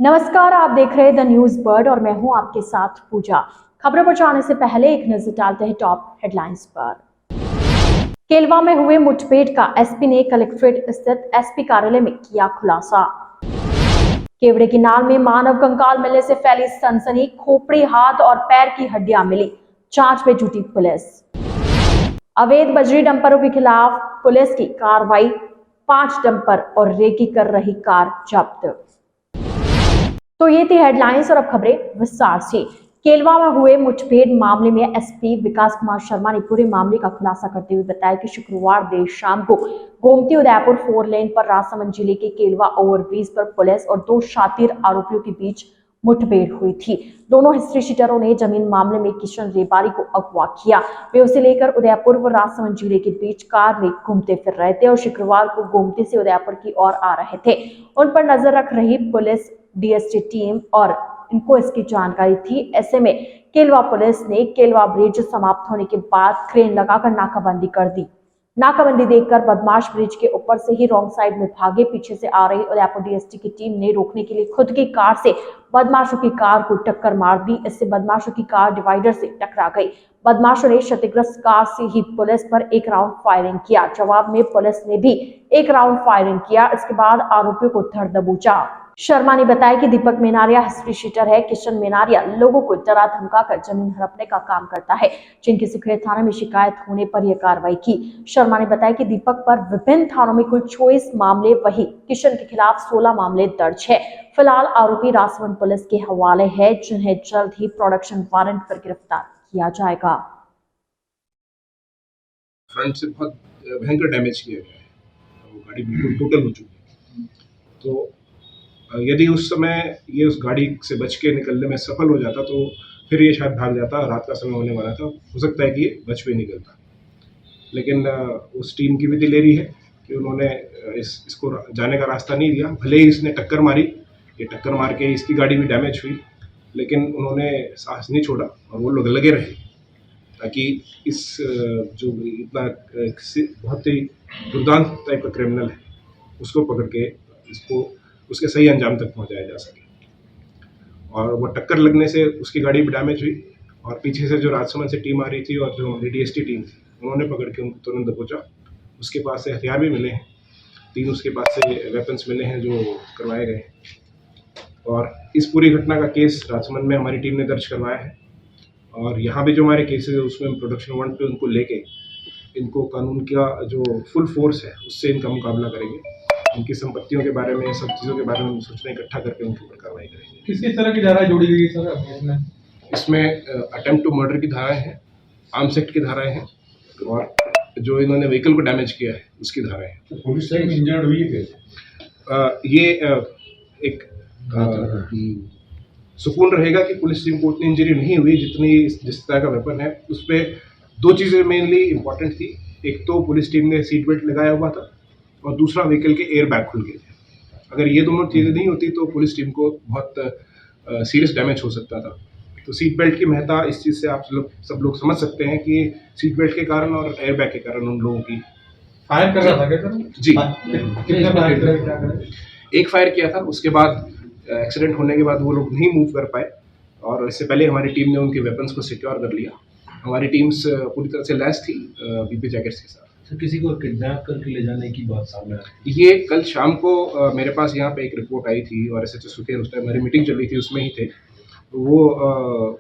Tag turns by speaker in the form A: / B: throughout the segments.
A: नमस्कार, आप देख रहे हैं द न्यूज बर्ड और मैं हूं आपके साथ पूजा। खबरों पर जाने से पहले एक नजर डालते हैं टॉप हेडलाइंस पर। केलवा में हुए मुठभेड़ का एसपी ने कलेक्ट्रेट स्थित एसपी कार्यालय में किया खुलासा। केवड़े की नाल में मानव कंकाल मिलने से फैली सनसनी, खोपड़ी, हाथ और पैर की हड्डियां मिली, जांच में जुटी पुलिस। अवैध बजरी डंपरों के खिलाफ पुलिस की कार्रवाई, 5 डंपर और रेकी कर रही कार जब्त। तो ये थी हेडलाइंस और अब खबरें विस्तार से। केलवा में हुए मुठभेड़ मामले में एसपी विकास कुमार शर्मा ने पूरे मामले का खुलासा करते हुए बताया कि शुक्रवार देर शाम को गोमती उदयपुर 4 लेन पर राजसमंद जिले के केलवा ओवरब्रिज पर पुलिस और 2 शातिर आरोपियों के बीच मुठभेड़ हुई थी। दोनों हिस्ट्री शीटरों ने जमीन मामले में किशन रेबारी को अगवा किया। वे उसे लेकर उदयपुर व राजसमंद जिले के बीच कार में घूमते फिर रहे थे और शुक्रवार को गोमती से उदयपुर की ओर आ रहे थे। उन पर नजर रख रही पुलिस डीएसटी टीम और इनको इसकी जानकारी थी। ऐसे में केलवा पुलिस ने केलवा ब्रिज समाप्त होने के बाद क्रेन लगाकर नाकाबंदी कर दी। नाकाबंदी देखकर बदमाश ब्रिज के ऊपर से ही रॉन्ग साइड में भागे। पीछे से आ रही उदयपुर डीएसटी की टीम ने रोकने के लिए खुद की कार से बदमाशों की कार को टक्कर मार दी। इससे बदमाशों की कार डिवाइडर से टकरा गई। बदमाशों ने क्षतिग्रस्त कार से ही पुलिस पर एक राउंड फायरिंग किया। जवाब में पुलिस ने भी एक राउंड फायरिंग किया। इसके बाद आरोपियों को धर दबोचा। शर्मा ने बताया कि दीपक मेनारिया हिस्ट्री शीटर है। किशन मेनारिया लोगों को डरा धमकाकर जमीन हड़पने का काम करता है, जिनकी सुखेर थाना में शिकायत होने पर यह कार्रवाई की। शर्मा ने बताया कि दीपक पर विभिन्न थानों में कुल 24 मामले, वही किशन के खिलाफ 16 मामले दर्ज है। फिलहाल आरोपी राजसमंद पुलिस के हवाले है, जिन्हें जल्द ही प्रोडक्शन वारंट पर गिरफ्तार किया जाएगा।
B: फ्रंट से बहुत भयंकर डैमेज किया गया है, वो गाड़ी बिल्कुल टोटल हो चुकी है। तो यदि उस समय ये उस गाड़ी से बच के निकलने में सफल हो जाता तो फिर ये शायद भाग जाता। रात का समय होने वाला था, हो सकता है कि ये बच भी निकलता। लेकिन उस टीम की भी दिलेरी है कि उन्होंने इसको जाने का रास्ता नहीं दिया। भले ही इसने टक्कर मारी, ये टक्कर मार के इसकी गाड़ी भी डैमेज हुई, लेकिन उन्होंने साहस नहीं छोड़ा और वो लोग लगे रहे ताकि इस जो इतना बहुत ही दुर्दांत टाइप का क्रिमिनल है उसको पकड़ के इसको उसके सही अंजाम तक पहुंचाया जा सके। और वो टक्कर लगने से उसकी गाड़ी भी डैमेज हुई और पीछे से जो राजसमंद से टीम आ रही थी और जो डीएसटी टीम थी, उन्होंने पकड़ के उनको तुरंत दबोचा। उसके पास से हथियार भी मिले हैं, 3 उसके पास से वेपन्स मिले हैं जो करवाए गए। और इस पूरी घटना का केस राजसमंद में हमारी टीम ने दर्ज करवाया है और यहाँ भी जो हमारे केसेस है उसमें प्रोडक्शन वारंट पे उनको लेके इनको कानून का जो फुल फोर्स है उससे इनका मुकाबला करेंगे। उनकी संपत्तियों के बारे में, सब चीज़ों के बारे में सूचना इकट्ठा करके उनके ऊपर कार्रवाई करेंगे।
C: किस किस तरह की धाराएं जोड़ी गई सर?
B: इसमें अटेम्प्ट टू मर्डर की धाराएं हैं, आर्म्स एक्ट की धाराएं हैं और जो इन्होंने व्हीकल को डैमेज किया है उसकी धाराएं हैं।
C: तो पुलिस टीम इंजर्ड हुई है?
B: ये एक सुकून रहेगा कि पुलिस टीम को उतनी इंजरी नहीं हुई जितनी जिस तरह का वेपन है। उस पर 2 चीज़ें मेनली इंपॉर्टेंट थी। एक तो पुलिस टीम ने सीट बेल्ट लगाया हुआ था और दूसरा व्हीकल के एयर बैग खुल गए थे। अगर ये दोनों चीज़ें नहीं होती तो पुलिस टीम को बहुत सीरियस डैमेज हो सकता था। तो सीट बेल्ट की महत्ता इस चीज़ से आप सब लोग समझ सकते हैं कि सीट बेल्ट के कारण और एयर बैग के कारण उन लोगों की
C: फायर कर रहा था क्या सर?
B: जी,
C: कितने फायर कर?
B: एक फायर किया था। उसके बाद एक्सीडेंट होने के बाद वो लोग नहीं मूव कर पाए और इससे पहले हमारी टीम ने उनके वेपन्स को सिक्योर कर लिया। हमारी टीम्स पूरी तरह से लैस थी बीपी जैकेट्स के साथ।
C: किसी को किडनैप करके ले जाने की बात सामने आ रही?
B: ये कल शाम को मेरे पास यहाँ पे एक रिपोर्ट आई थी और एसएचओ सुखेर, उस टाइम हमारी मीटिंग चल रही थी, उसमें ही थे। वो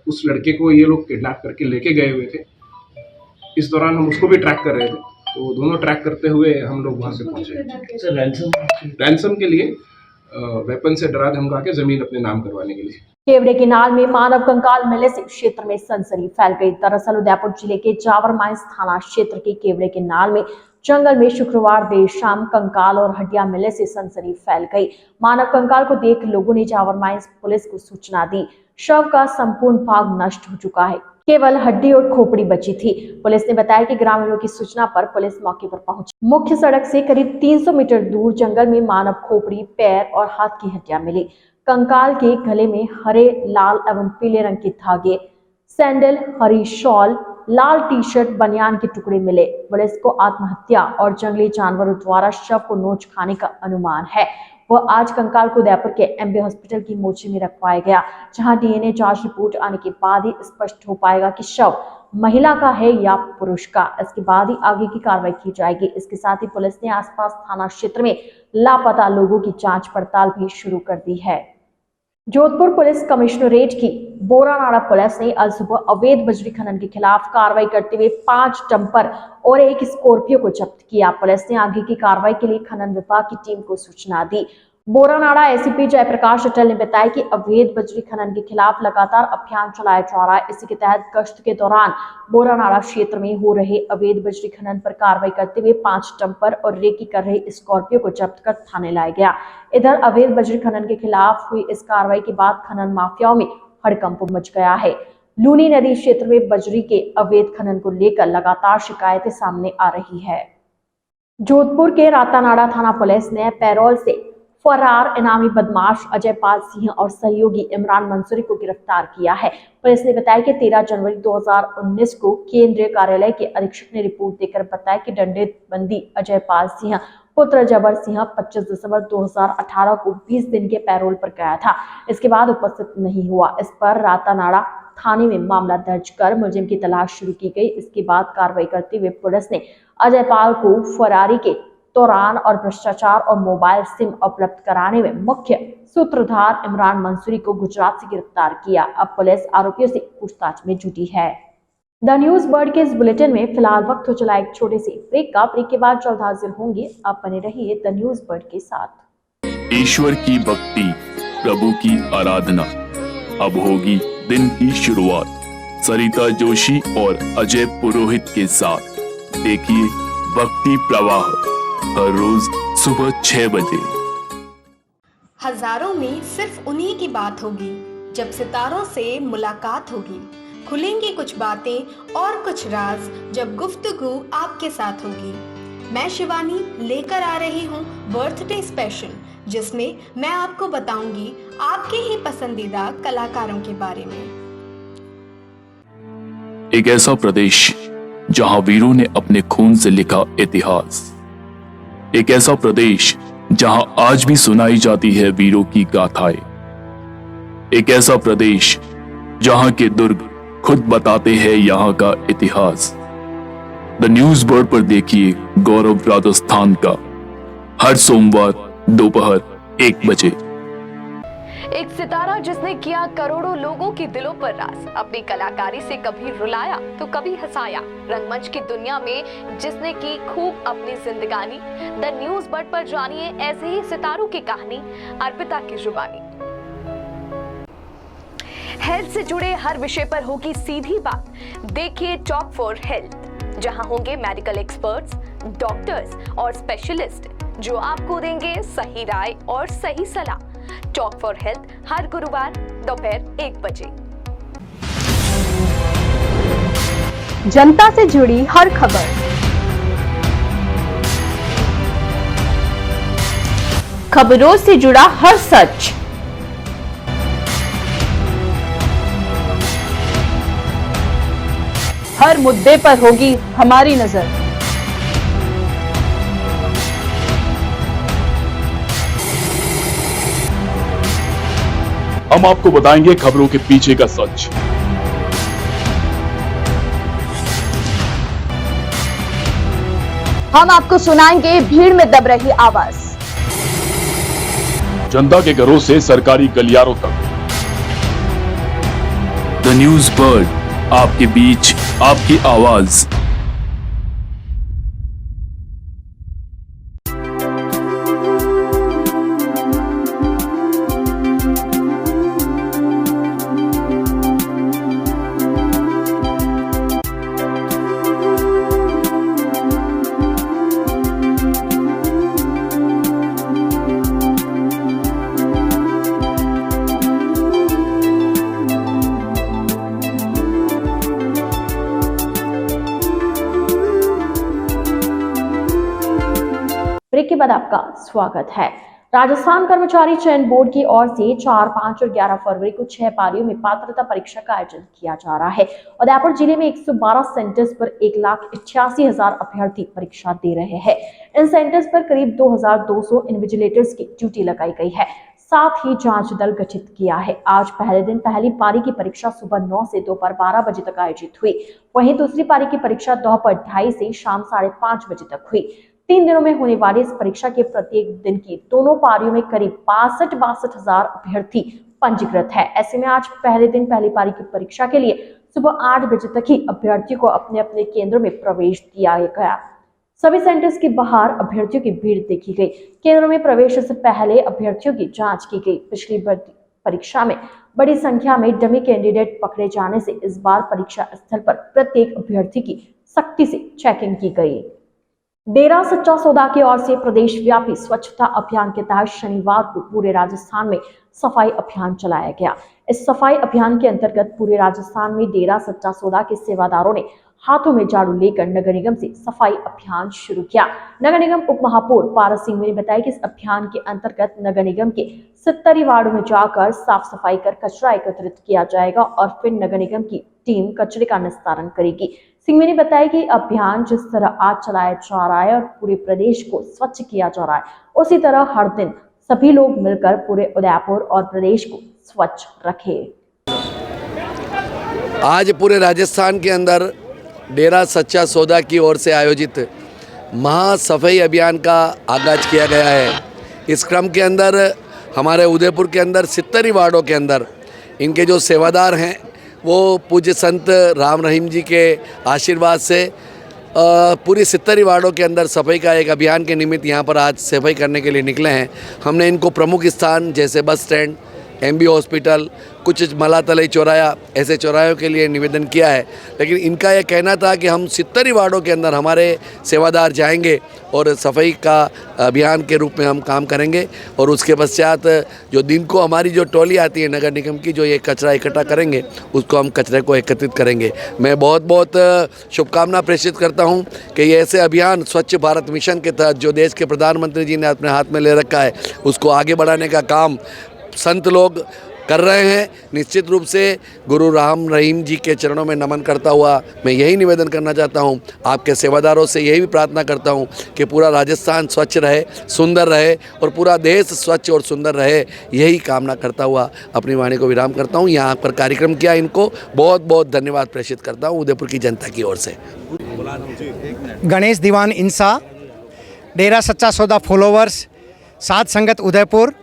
B: उस लड़के को ये लोग किडनैप करके लेके गए हुए थे। इस दौरान हम उसको भी ट्रैक कर रहे थे, तो दोनों ट्रैक करते हुए हम लोग वहाँ से पहुँचे। रैंसम के लिए वेपन से डरा धमका के जमीन अपने नाम करवाने के लिए।
A: केवड़े की नाल में मानव कंकाल मिलने से क्षेत्र में सनसनी फैल गई। दरअसल उदयपुर जिले के जावर माइंस थाना क्षेत्र के केवड़े के नाल में जंगल में शुक्रवार देर शाम कंकाल और हड्डियां मिलने से सनसनी फैल गई। मानव कंकाल को देख लोगों ने जावर माइंस पुलिस को सूचना दी। शव का संपूर्ण भाग नष्ट हो चुका है, केवल हड्डी और खोपड़ी बची थी। पुलिस ने बताया कि ग्रामीणों की सूचना पर पुलिस मौके पर पहुंची। मुख्य सड़क से करीब 300 मीटर दूर जंगल में मानव खोपड़ी, पैर और हाथ की हड्डियां मिली। कंकाल के गले में हरे, लाल एवं पीले रंग के धागे, सैंडल, हरी शॉल, लाल टी शर्ट, बनियान के टुकड़े मिले। पुलिस को आत्महत्या और जंगली जानवरों द्वारा शव को नोच खाने का अनुमान है। वह आज कंकाल को उदयपुर के एमबी हॉस्पिटल की मोर्चे में रखवाया गया, जहां डीएनए जांच रिपोर्ट आने के बाद ही स्पष्ट हो पाएगा कि शव महिला का है या पुरुष का। इसके बाद ही आगे की कार्रवाई की जाएगी। इसके साथ ही पुलिस ने आसपास थाना क्षेत्र में लापता लोगों की जांच पड़ताल भी शुरू कर दी है। जोधपुर पुलिस कमिश्नरेट की बोरानाड़ा पुलिस ने आज सुबह अवैध बजरी खनन के खिलाफ कार्रवाई करते हुए 5 डंपर और एक स्कॉर्पियो को जब्त किया। पुलिस ने आगे की कार्रवाई के लिए खनन विभाग की टीम को सूचना दी। बोरानाड़ा एसीपी जयप्रकाश अटल ने बताया कि अवैध बजरी खनन के खिलाफ लगातार अभियान चलाया जा रहा है। इसी के तहत गश्त के दौरान बोरानाड़ा क्षेत्र में हो रहे अवैध बजरी खनन पर कार्रवाई करते हुए 5 डंपर और रेकी कर रहे स्कॉर्पियो को जब्त कर थाने लाया गया। इधर अवैध बजरी खनन के खिलाफ हुई इस कार्रवाई के बाद खनन माफियाओं में हड़कंप मच गया है। लूनी नदी क्षेत्र में बजरी के अवैध खनन को लेकर लगातार शिकायतें सामने आ रही है। जोधपुर के रातानाड़ा थाना पुलिस ने पैरोल से फरार इनामी बदमाश अजयपाल सिंह और सहयोगी इमरान मंसूरी को गिरफ्तार किया है। पुलिस ने बताया कि 13 जनवरी 2019 को केंद्रीय कार्यालय के अधीक्षक ने रिपोर्ट देकर बताया कि दंडेबंदी अजयपाल सिंह पुत्र जबर सिंह 25 दिसंबर 2018 को 20 दिन के पैरोल पर गया था। इसके बाद उपस्थित नहीं हुआ। इस पर रातानाड़ा थाने में मामला दर्ज कर मुलजिम की तलाश शुरू की गई। इसके बाद कार्रवाई करते हुए पुलिस ने अजयपाल को फरारी के दौरान और भ्रष्टाचार और मोबाइल सिम उपलब्ध कराने में मुख्य सूत्रधार इमरान मंसूरी को गुजरात से गिरफ्तार किया। अब पुलिस आरोपियों से पूछताछ में जुटी है। द न्यूज बर्ड के इस बुलेटिन में फिलहाल वक्त हो चला एक छोटे से ब्रेक का। ब्रेक के बाद जल्द हाजिर होंगे। आप बने रहिए द न्यूज बर्ड के साथ।
D: ईश्वर की भक्ति, प्रभु की आराधना, अब होगी दिन की शुरुआत सरिता जोशी और अजय पुरोहित के साथ। देखिए भक्ति प्रवाह हर रोज सुबह 6 बजे।
E: हजारों में सिर्फ उन्हीं की बात होगी जब सितारों से मुलाकात होगी। खुलेंगी कुछ बातें और कुछ राज जब गुफ्तगू आपके साथ होगी। मैं शिवानी लेकर आ रही हूँ बर्थडे स्पेशल, जिसमें मैं आपको बताऊंगी आपके ही पसंदीदा कलाकारों के बारे में।
D: एक ऐसा प्रदेश जहां वीरों ने अपने खून से लिखा इतिहास, एक ऐसा प्रदेश जहां आज भी सुनाई जाती है वीरों की गाथाएं, एक ऐसा प्रदेश जहां के दुर्ग खुद बताते हैं यहां का इतिहास। द न्यूज बर्ड पर देखिए गौरव राजस्थान का हर सोमवार दोपहर 1 बजे।
F: एक सितारा जिसने किया करोड़ों लोगों के दिलों पर राज, अपनी कलाकारी से कभी रुलाया तो कभी हंसाया। रंगमंच की दुनिया में जिसने की खूब अपनी जिंदगानी। द न्यूज बर्ड पर जानिए ऐसे ही सितारों की कहानी अर्पिता की जुबानी। हेल्थ से जुड़े हर विषय पर होगी सीधी बात। देखिए टॉक फॉर हेल्थ, जहां होंगे मेडिकल एक्सपर्ट्स, डॉक्टर्स और स्पेशलिस्ट जो आपको देंगे सही राय और सही सलाह। टॉक फॉर हेल्थ हर गुरुवार दोपहर 1 बजे।
A: जनता से जुड़ी हर खबर, खबरों से जुड़ा हर सच, हर मुद्दे पर होगी हमारी नजर।
D: हम आपको बताएंगे खबरों के पीछे का सच।
A: हम आपको सुनाएंगे भीड़ में दब रही आवाज।
D: जनता के घरों से सरकारी गलियारों तक। द न्यूज बर्ड, आपके बीच, आपकी आवाज।
A: ब्रेक के बाद आपका स्वागत है। राजस्थान कर्मचारी चयन बोर्ड की ओर से 4, 5 और 11 फरवरी को 6 पारियों में पात्रता परीक्षा का आयोजन किया जा रहा है। उदयपुर जिले में 112 सेंटर्स पर 1,88,000 अभ्यर्थी परीक्षा दे रहे हैं। इन सेंटर्स पर करीब 2,200 इन्विजिलेटर्स की ड्यूटी लगाई गई है। साथ ही जांच दल गठित किया है। आज पहले दिन पहली पारी की परीक्षा सुबह 9 से दोपहर 12 बजे तक आयोजित हुई। वहीं दूसरी पारी की परीक्षा दोपहर 2:30 से शाम 5:30 बजे तक हुई। 3 दिनों में होने वाली इस परीक्षा के प्रत्येक दिन की दोनों पारियों में करीब 62 हजार अभ्यर्थी पंजीकृत है। ऐसे में आज पहले दिन पहली पारी की परीक्षा के लिए सुबह 8 बजे तक ही अभ्यर्थियों को अपने अपने केंद्रों में प्रवेश दिया गया। सभी सेंटर्स के बाहर अभ्यर्थियों की भीड़ देखी गई। केंद्रों में प्रवेश से पहले अभ्यर्थियों की जांच की गई। पिछली परीक्षा में बड़ी संख्या में डमी कैंडिडेट पकड़े जाने से इस बार परीक्षा स्थल पर प्रत्येक अभ्यर्थी की सख्ती से चेकिंग की गई। डेरा सच्चा सौदा की ओर से प्रदेश व्यापी स्वच्छता अभियान के तहत शनिवार को पूरे राजस्थान में सफाई अभियान चलाया गया। इस सफाई अभियान के अंतर्गत पूरे राजस्थान में डेरा सच्चा सौदा के सेवादारों ने हाथों में झाड़ू लेकर नगर निगम से सफाई अभियान शुरू किया। नगर निगम उप महापौर पारस सिंह ने बताया कि इस अभियान के अंतर्गत नगर निगम के 70 वार्डों में जाकर साफ सफाई कर कचरा एकत्रित किया जाएगा और फिर नगर निगम की टीम कचरे का निस्तारण करेगी। सिंह ने बताया कि अभियान जिस तरह आज चलाया जा रहा है और पूरे प्रदेश को स्वच्छ किया जा रहा है, उसी तरह हर दिन सभी लोग मिलकर पूरे उदयपुर और प्रदेश को स्वच्छ रखें।
G: आज पूरे राजस्थान के अंदर डेरा सच्चा सौदा की ओर से आयोजित महासफाई अभियान का आगाज किया गया है। इस क्रम के अंदर हमारे उदयपुर के अंदर 70 वार्डों के अंदर इनके जो सेवादार हैं वो पूज्य संत राम रहीम जी के आशीर्वाद से पूरी 70 वार्डों के अंदर सफाई का एक अभियान के निमित्त यहाँ पर आज सफाई करने के लिए निकले हैं। हमने इनको प्रमुख स्थान जैसे बस स्टैंड, MB हॉस्पिटल, कुछ मलातलई चौराया, ऐसे चौरायों के लिए निवेदन किया है। लेकिन इनका यह कहना था कि हम 70 वार्डों के अंदर हमारे सेवादार जाएंगे और सफाई का अभियान के रूप में हम काम करेंगे और उसके पश्चात जो दिन को हमारी जो टोली आती है नगर निगम की, जो ये कचरा इकट्ठा करेंगे, उसको हम कचरे को एकत्रित करेंगे। मैं बहुत बहुत शुभकामना प्रेषित करता हूँ कि ये ऐसे अभियान स्वच्छ भारत मिशन के तहत जो देश के प्रधानमंत्री जी ने अपने हाथ में ले रखा है, उसको आगे बढ़ाने का काम संत लोग कर रहे हैं। निश्चित रूप से गुरु राम रहीम जी के चरणों में नमन करता हुआ मैं यही निवेदन करना चाहता हूं, आपके सेवादारों से यही भी प्रार्थना करता हूं कि पूरा राजस्थान स्वच्छ रहे, सुंदर रहे और पूरा देश स्वच्छ और सुंदर रहे। यही कामना करता हुआ अपनी वाणी को विराम करता हूं। यहाँ पर कार्यक्रम किया, इनको बहुत बहुत धन्यवाद प्रेषित करता हूँ उदयपुर की जनता की ओर से।
H: गणेश दीवान इंसा, डेरा सच्चा सौदा फॉलोवर्स, साध संगत उदयपुर,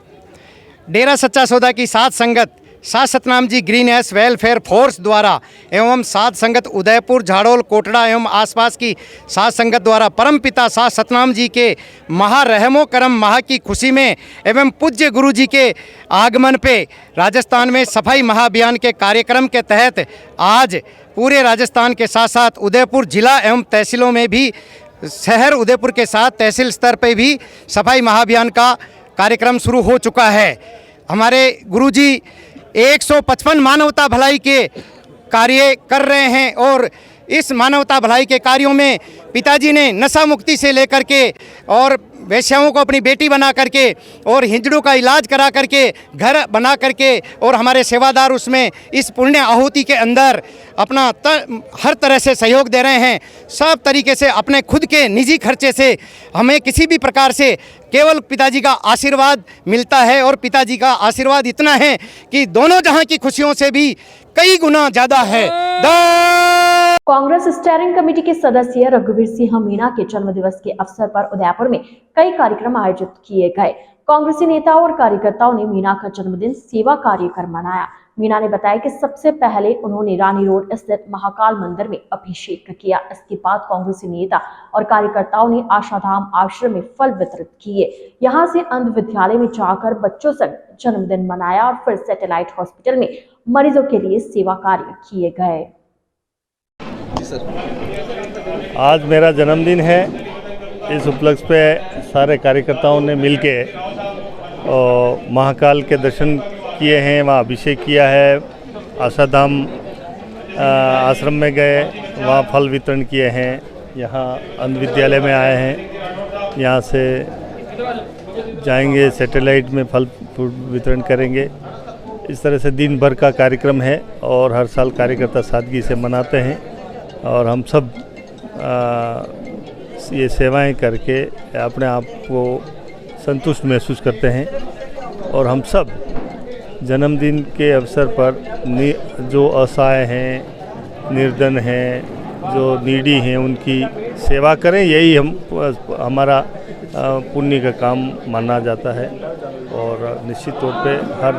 H: डेरा सच्चा सौदा की साध संगत साध Satnam ji green S welfare force द्वारा एवं साध संगत उदयपुर, झाड़ोल, कोटड़ा एवं आसपास की साध संगत द्वारा परमपिता साध सतनाम जी के महारहमो करम माह की खुशी में एवं पूज्य गुरु जी के आगमन पे राजस्थान में सफाई महाअभियान के कार्यक्रम के तहत आज पूरे राजस्थान के साथ साथ उदयपुर जिला एवं तहसीलों में भी, शहर उदयपुर के साथ तहसील स्तर पर भी सफाई महाअभियान का कार्यक्रम शुरू हो चुका है। हमारे गुरुजी 155 मानवता भलाई के कार्य कर रहे हैं और इस मानवता भलाई के कार्यों में पिताजी ने नशा मुक्ति से लेकर के और वेश्याओं को अपनी बेटी बना करके और हिंजड़ों का इलाज करा करके घर बना करके और हमारे सेवादार उसमें इस पुण्य आहुति के अंदर अपना हर तरह से सहयोग दे रहे हैं। सब तरीके से अपने खुद के निजी खर्चे से हमें किसी भी प्रकार से केवल पिताजी का आशीर्वाद मिलता है और पिताजी का आशीर्वाद इतना है कि दोनों जहां की खुशियों से भी कई गुना ज़्यादा है।
A: कांग्रेस स्टीयरिंग कमेटी के सदस्य रघुवीर सिंह मीणा के जन्मदिवस के अवसर पर उदयपुर में कई कार्यक्रम आयोजित किए गए। कांग्रेसी नेताओं और कार्यकर्ताओं ने मीणा का जन्मदिन सेवा कार्य कर मनाया। मीणा ने बताया कि सबसे पहले उन्होंने रानी रोड स्थित महाकाल मंदिर में अभिषेक किया। इसके बाद कांग्रेसी नेता और कार्यकर्ताओं ने आशाधाम आश्रम में फल वितरित किए। यहां से अंध विद्यालय में जाकर बच्चों से जन्मदिन मनाया और फिर सैटेलाइट हॉस्पिटल में मरीजों के लिए सेवा कार्य किए गए।
I: आज मेरा जन्मदिन है। इस उपलक्ष्य पे सारे कार्यकर्ताओं ने मिलके महाकाल के दर्शन किए हैं, वहाँ अभिषेक किया है, आशाधाम आश्रम में गए, वहाँ फल वितरण किए हैं, यहाँ अंध विद्यालय में आए हैं, यहाँ से जाएंगे, सैटेलाइट में फल फ्रूट वितरण करेंगे। इस तरह से दिन भर का कार्यक्रम है और हर साल कार्यकर्ता सादगी से मनाते हैं और हम सब ये सेवाएं करके अपने आप को संतुष्ट महसूस करते हैं और हम सब जन्मदिन के अवसर पर जो असहाय हैं, निर्धन हैं, जो नीडी हैं, उनकी सेवा करें, यही हमारा पुण्य का काम माना जाता है। और निश्चित तौर पे हर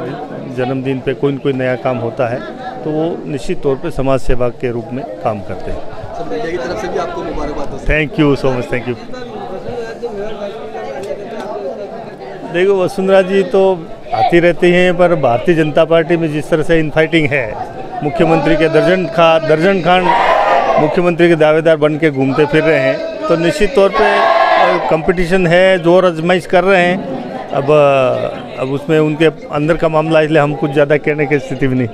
I: जन्मदिन पे कोई न कोई नया काम होता है तो वो निश्चित तौर पे समाज सेवा के रूप में काम करते हैं।
J: सब मीडिया की तरफ से भी आपको मुबारकबाद हो।
I: Thank you so much, thank you. देखो वसुंधरा जी तो आती रहती हैं, पर भारतीय जनता पार्टी में जिस तरह से इनफाइटिंग है, मुख्यमंत्री के दर्जन खान मुख्यमंत्री के दावेदार बन के घूमते फिर रहे हैं, तो निश्चित तौर पे कंपटीशन है, जोर आजमाइश कर रहे हैं। अब उसमें उनके अंदर का मामला, इसलिए हम कुछ ज़्यादा कहने की स्थिति में नहीं।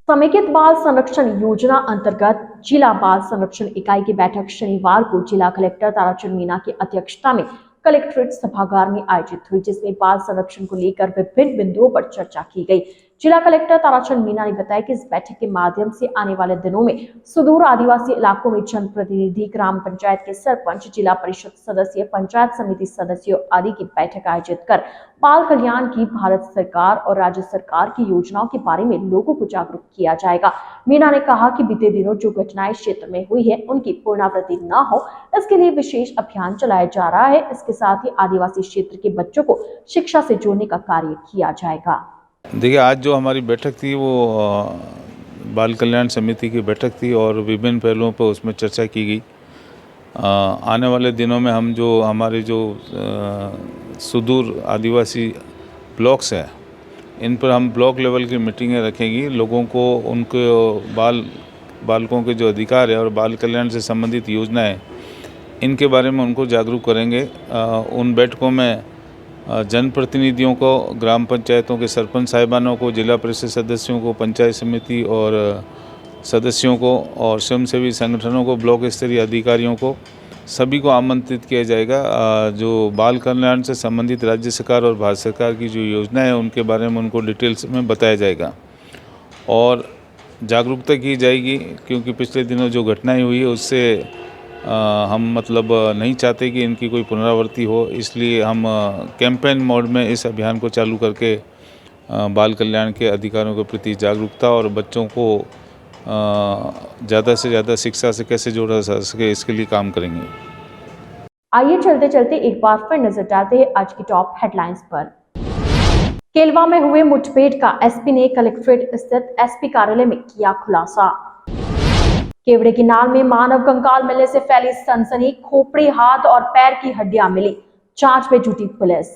A: समेकित बाल संरक्षण योजना अंतर्गत जिला बाल संरक्षण इकाई की बैठक शनिवार को जिला कलेक्टर ताराचंद मीना की अध्यक्षता में कलेक्ट्रेट सभागार में आयोजित हुई, जिसमें बाल संरक्षण को लेकर विभिन्न बिंदुओं पर चर्चा की गई। जिला कलेक्टर ताराचंद मीना ने बताया कि इस बैठक के माध्यम से आने वाले दिनों में सुदूर आदिवासी इलाकों में जनप्रतिनिधि, ग्राम पंचायत के सरपंच, जिला परिषद सदस्य, पंचायत समिति सदस्यों आदि की बैठक आयोजित कर बाल कल्याण की भारत सरकार और राज्य सरकार की योजनाओं के बारे में लोगों को जागरूक किया जाएगा। मीना ने कहा कि बीते दिनों जो घटनाएं क्षेत्र में हुई है उनकी पुनरावृत्ति न हो, इसके लिए विशेष अभियान चलाया जा रहा है। इसके साथ ही आदिवासी क्षेत्र के बच्चों को शिक्षा से जोड़ने का कार्य किया जाएगा।
K: देखिए, आज जो हमारी बैठक थी वो बाल कल्याण समिति की बैठक थी और विभिन्न पहलुओं पर उसमें चर्चा की गई। आने वाले दिनों में हम जो हमारे जो सुदूर आदिवासी ब्लॉक्स हैं, इन पर हम ब्लॉक लेवल की मीटिंगें रखेंगी। लोगों को उनके बालकों के जो अधिकार है और बाल कल्याण से संबंधित योजनाएं, इनके बारे में उनको जागरूक करेंगे। उन बैठकों में जनप्रतिनिधियों को, ग्राम पंचायतों के सरपंच साहिबानों को, जिला परिषद सदस्यों को, पंचायत समिति और सदस्यों को और स्वयंसेवी संगठनों को, ब्लॉक स्तरीय अधिकारियों को, सभी को आमंत्रित किया जाएगा। जो बाल कल्याण से संबंधित राज्य सरकार और भारत सरकार की जो योजनाएं हैं उनके बारे में उनको डिटेल्स में बताया जाएगा और जागरूकता की जाएगी, क्योंकि पिछले दिनों जो घटनाएं हुई है उससे हम नहीं चाहते कि इनकी कोई पुनरावृत्ति हो। इसलिए हम कैंपेन मोड में इस अभियान को चालू करके बाल कल्याण के अधिकारों के प्रति जागरूकता और बच्चों को ज़्यादा से ज़्यादा शिक्षा से कैसे जोड़ा जा सके, इसके लिए काम करेंगे।
A: आइए चलते चलते एक बार फिर नजर डालते हैं आज की टॉप हेडलाइंस पर। केलवा में हुए मुठभेड़ का एसपी ने कलेक्ट्रेट स्थित एसपी कार्यालय में किया खुलासा। केवड़े की नाल में मानव कंकाल मिलने से फैली सनसनी, खोपड़ी, हाथ और पैर की हड्डियां मिली, जांच में जुटी पुलिस।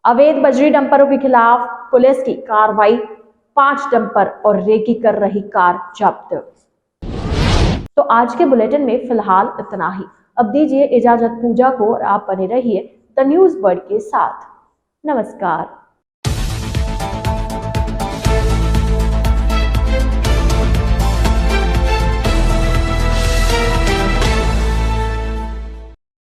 A: अवैध बजरी डंपरों के खिलाफ पुलिस की कार्रवाई, 5 डंपर और रेकी कर रही कार जब्त। तो आज के बुलेटिन में फिलहाल इतना ही। अब दीजिए इजाजत पूजा को और आप बने रहिए द न्यूज बर्ड के साथ। नमस्कार।